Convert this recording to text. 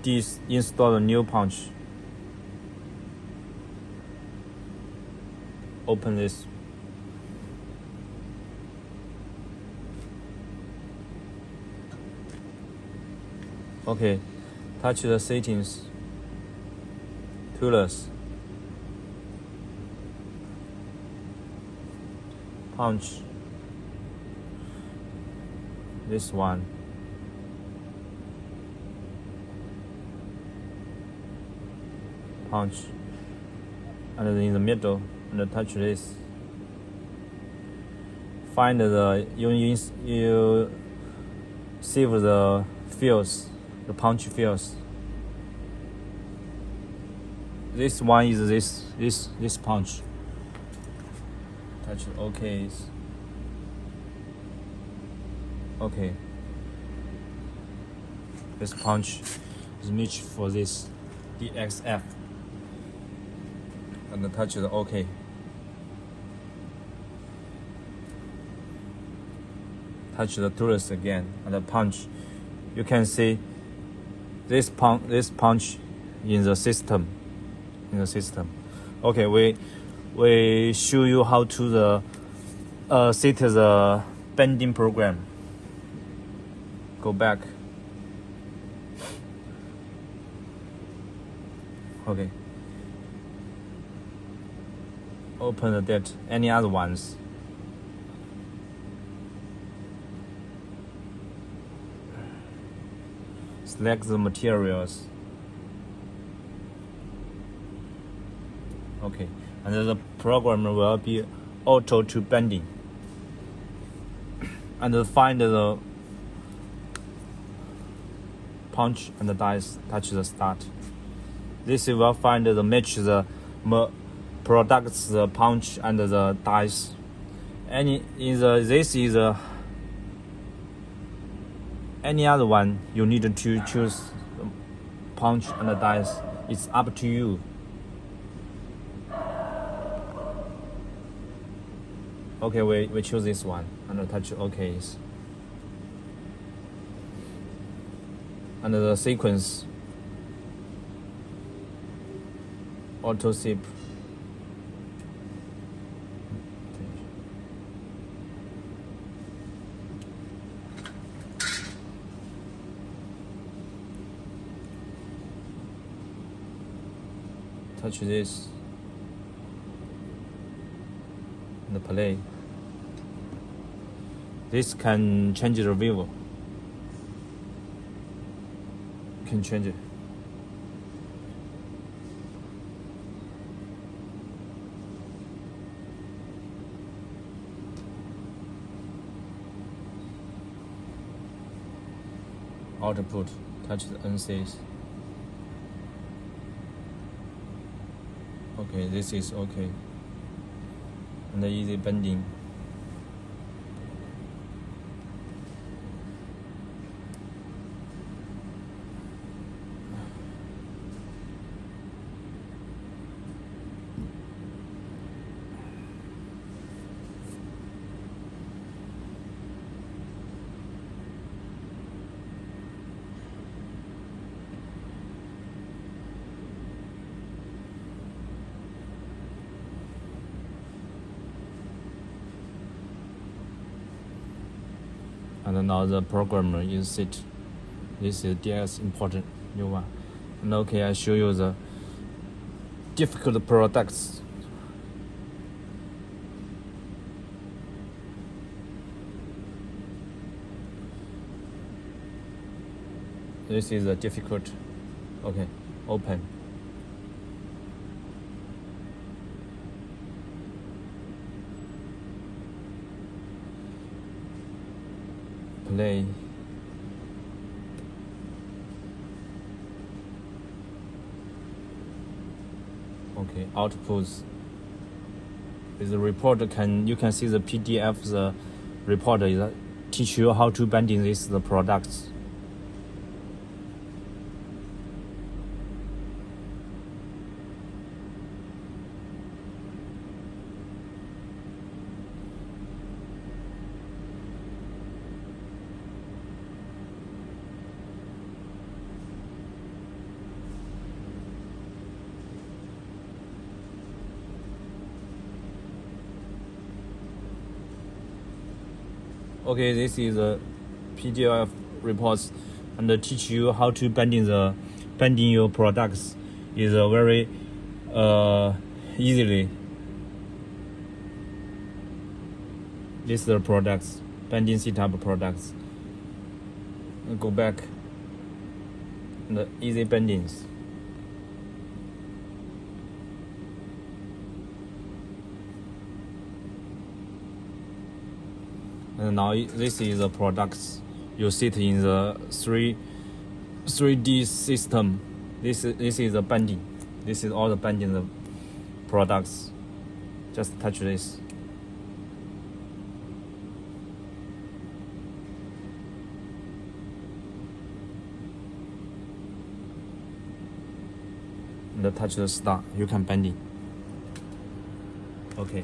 Install the new punch. Open this. Okay, touch the settings, tools, punch, this one, punch, and in the middle, and touch this. Find you save the fields. The punch fields. This one is this punch. Touch OK. Okay. This punch is matched for this DXF. And touch the OK. Touch the tools again and the punch. You can see this punch in the system. Okay, we show you how to set the bending program. Go back. Okay. Open the date. Any other ones? Select the materials. Okay, and the program will be auto to bending. And find the punch and the dice. Touch the start. This will find the match the products, the punch and the dice. Any other one, you need to choose punch and the dice. It's up to you. Okay, we choose this one and touch OK. And the sequence, auto zip. Touch this and play. This can change the view. Can change it. Output. Touch the NCs. Okay, this is okay. And the easy bending. And now the programmer is set. This is DS important new one. And okay, I show you the difficult products. This is a difficult. Okay, open. Play. Okay, outputs. With the report you can see the PDF. The report is teach you how to bending the products. Okay, this is a PDF reports and teach you how to bending your products is a very easily. This is the products, bending setup products. Go back. The easy bendings. And now this is the products. You see it in the 3D system. This is the bending. This is all the bending the products. Just touch this. And touch the star. You can bend it. Okay.